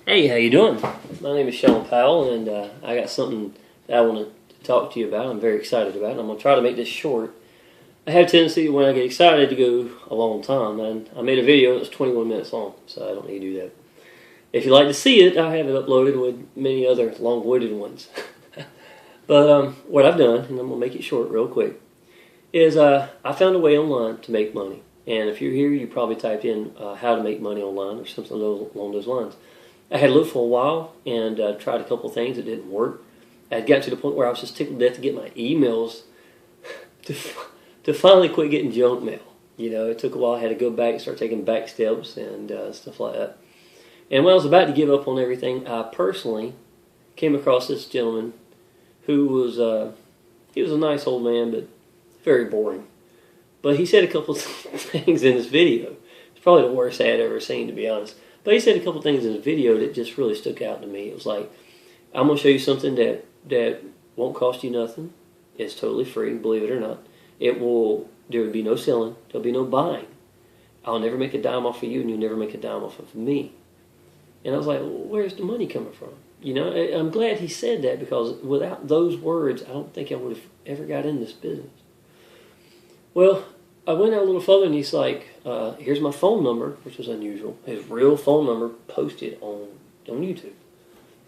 Hey, how you doing? My name is Shawn Powell, and I got something that I want to talk to you about. I'm very excited about it. I'm going to try to make this short. I have a tendency when I get excited to go a long time, and I made a video that was 21 minutes long, so I don't need to do that. If you'd like to see it, I have it uploaded with many other long-winded ones. But what I've done, and I'm going to make it short real quick, is I found a way online to make money. And if you're here, you probably typed in how to make money online or something along those lines. I had looked for a while and tried a couple things that didn't work. I had got to the point where I was just tickled to death to get my emails to finally quit getting junk mail. You know, it took a while. I had to go back and start taking back steps and stuff like that. And when I was about to give up on everything, I personally came across this gentleman who was he was a nice old man, but very boring. But he said a couple of things in this video. It's probably the worst ad I've ever seen, to be honest. But he said a couple of things in the video that just really stuck out to me. It was like, I'm going to show you something that won't cost you nothing. It's totally free, believe it or not. There would be no selling. There'll be no buying. I'll never make a dime off of you, and you'll never make a dime off of me. And I was like, well, where's the money coming from? You know, I'm glad he said that, because without those words, I don't think I would have ever got in this business. Well, I went out a little further, and he's like, here's my phone number, which was unusual. His real phone number posted on YouTube.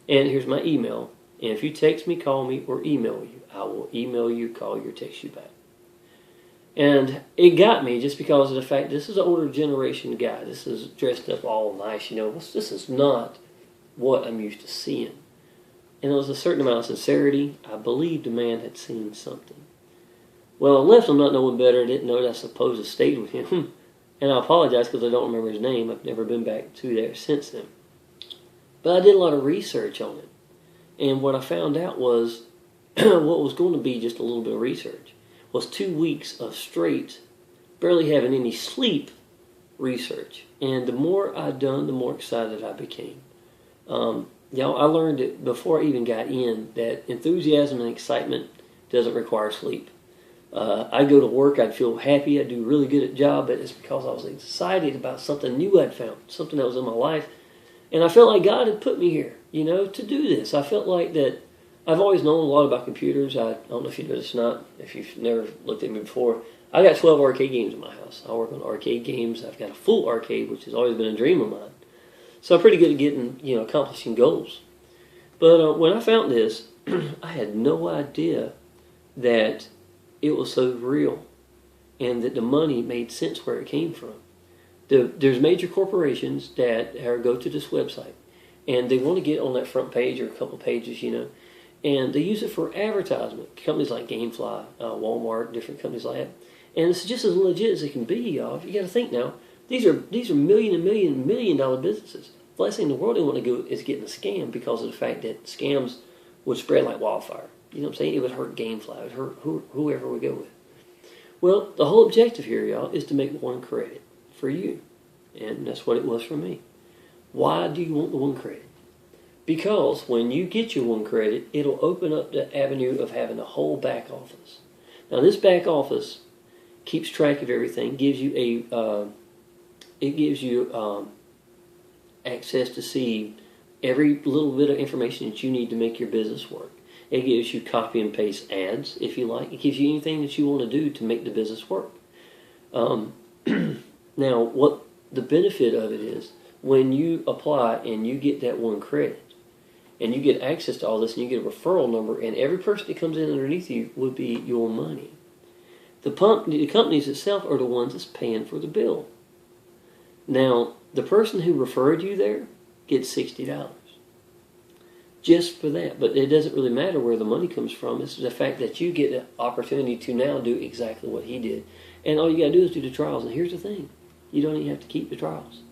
And here's my email. And if you text me, call me, or email you, I will email you, call you, or text you back. And it got me just because of the fact this is an older generation guy. This is dressed up all nice, you know. This is not what I'm used to seeing. And there was a certain amount of sincerity. I believed the man had seen something. Well, I left him not knowing better. I didn't know that I supposed to stayed with him. And I apologize because I don't remember his name. I've never been back to there since then. But I did a lot of research on it. And what I found out was what was going to be just a little bit of research was 2 weeks of straight, barely having any sleep research. And the more I'd done, the more excited I became. I learned that before I even got in that enthusiasm and excitement doesn't require sleep. I'd go to work, I'd feel happy, I'd do really good at the job, but it's because I was excited about something new I'd found, something that was in my life. And I felt like God had put me here, you know, to do this. I felt like that I've always known a lot about computers. I don't know if you know this or not, if you've never looked at me before. I got 12 arcade games in my house. I work on arcade games. I've got a full arcade, which has always been a dream of mine. So I'm pretty good at getting, accomplishing goals. But when I found this, I had no idea that it was so real and that the money made sense where it came from. There's major corporations that go to this website and they want to get on that front page or a couple pages, and they use it for advertisement. Companies like GameFly, Walmart, different companies like that. And it's just as legit as it can be, y'all. You got to think now. These are million dollar businesses. The last thing in the world they want to go is getting a scam because of the fact that scams would spread like wildfire. You know what I'm saying? It would hurt GameFly. It would hurt whoever we go with. Well, the whole objective here, y'all, is to make one credit for you. And that's what it was for me. Why do you want the one credit? Because when you get your one credit, it'll open up the avenue of having a whole back office. Now, this back office keeps track of everything, gives you access to see every little bit of information that you need to make your business work. It gives you copy and paste ads, if you like. It gives you anything that you want to do to make the business work. Now, what the benefit of it is, when you apply and you get that one credit, and you get access to all this, and you get a referral number, and every person that comes in underneath you would be your money. The companies itself are the ones that's paying for the bill. Now, the person who referred you there gets $60. Just for that. But it doesn't really matter where the money comes from. It's the fact that you get the opportunity to now do exactly what he did. And all you got to do is do the trials. And here's the thing. You don't even have to keep the trials.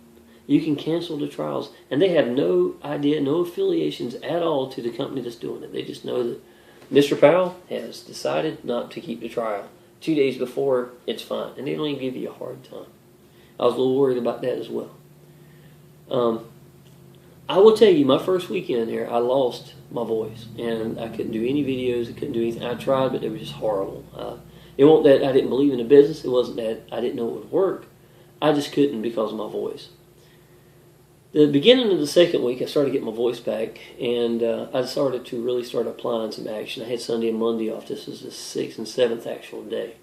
You can cancel the trials. And they have no idea, no affiliations at all to the company that's doing it. They just know that Mr. Powell has decided not to keep the trial. 2 days before, it's fine. And they don't even give you a hard time. I was a little worried about that as well. I will tell you, my first weekend here, I lost my voice, and I couldn't do any videos, I couldn't do anything. I tried, but they were just horrible. It wasn't that I didn't believe in the business, it wasn't that I didn't know it would work. I just couldn't because of my voice. The beginning of the second week, I started getting my voice back, and I started to really start applying some action. I had Sunday and Monday off. This was the 6th and 7th actual day.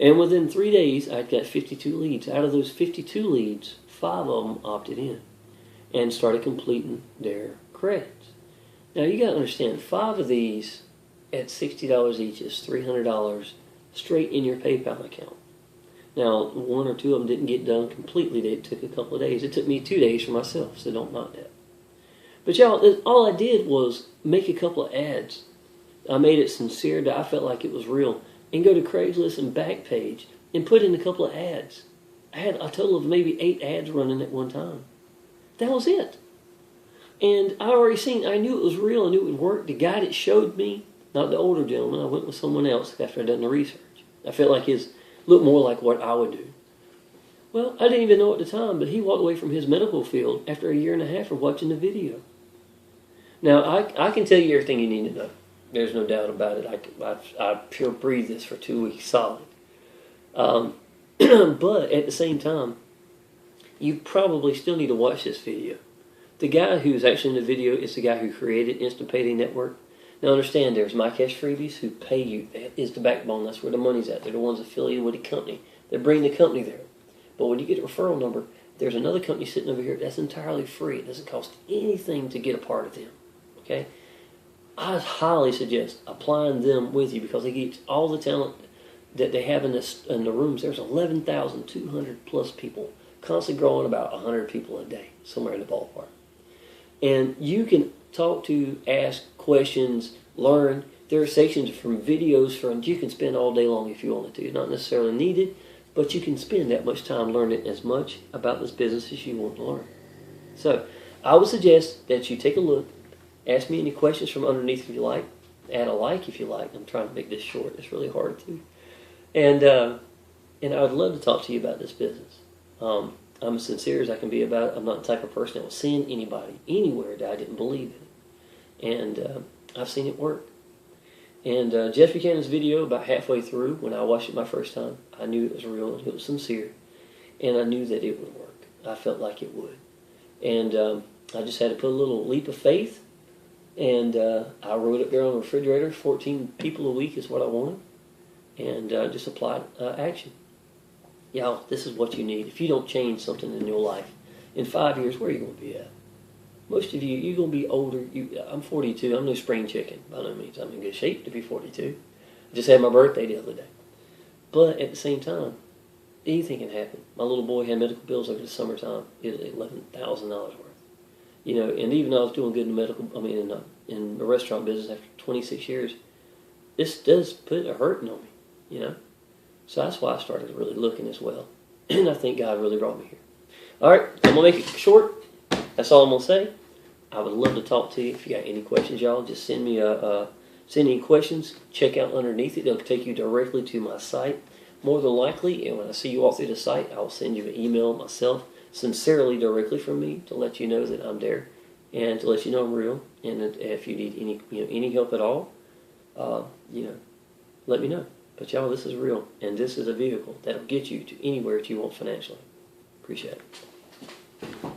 And within 3 days, I'd got 52 leads. Out of those 52 leads, 5 of them opted in and started completing their credits. Now, you got to understand, 5 of these at $60 each is $300 straight in your PayPal account. Now, 1 or 2 of them didn't get done completely. They took a couple of days. It took me 2 days for myself, so don't knock that. But y'all, all I did was make a couple of ads. I made it sincere that I felt like it was real. And go to Craigslist and Backpage and put in a couple of ads. I had a total of maybe 8 ads running at one time. That was it. And I knew it was real. I knew it would work. The guy that showed me, not the older gentleman, I went with someone else after I'd done the research. I felt like his looked more like what I would do. Well, I didn't even know at the time, but he walked away from his medical field after a year and a half of watching the video. Now, I can tell you everything you need to know. There's no doubt about it. I pure breathed this for 2 weeks solid. But at the same time, you probably still need to watch this video. The guy who's actually in the video is the guy who created Instant Payday Network. Now understand, there's My Cash Freebies who pay you. That is the backbone. That's where the money's at. They're the ones affiliated with the company. They bring the company there. But when you get a referral number, there's another company sitting over here that's entirely free. It doesn't cost anything to get a part of them. Okay? I highly suggest applying them with you because they get all the talent that they have in the rooms. There's 11,200 plus people, constantly growing about 100 people a day, somewhere in the ballpark. And you can talk to, ask questions, learn. There are sections from videos you can spend all day long if you wanted to. Not necessarily needed, but you can spend that much time learning as much about this business as you want to learn. So I would suggest that you take a look, ask me any questions from underneath if you like, add a like if you like. I'm trying to make this short. It's really hard to do. And I would love to talk to you about this business. I'm as sincere as I can be about it. I'm not the type of person that will send anybody anywhere that I didn't believe in. And I've seen it work. And Jeff Buchanan's video, about halfway through, when I watched it my first time, I knew it was real and it was sincere. And I knew that it would work. I felt like it would. And I just had to put a little leap of faith. And I wrote it there on the refrigerator. 14 people a week is what I wanted. And just applied action. Y'all, this is what you need. If you don't change something in your life, in 5 years, where are you going to be at? Most of you, you're going to be older. I'm 42. I'm no spring chicken, by no means. I'm in good shape to be 42. I just had my birthday the other day. But at the same time, anything can happen. My little boy had medical bills over the summertime. It was $11,000 worth. You know, and even though I was doing good in the restaurant business after 26 years, this does put a hurting on me, you know. So that's why I started really looking as well. And I think God really brought me here. All right, I'm going to make it short. That's all I'm going to say. I would love to talk to you. If you got any questions, y'all, just send me send any questions. Check out underneath it. It'll take you directly to my site. More than likely, and when I see you all through the site, I will send you an email myself, sincerely directly from me, to let you know that I'm there and to let you know I'm real. And that if you need any help at all, let me know. But y'all, this is real, and this is a vehicle that'll get you to anywhere that you want financially. Appreciate it.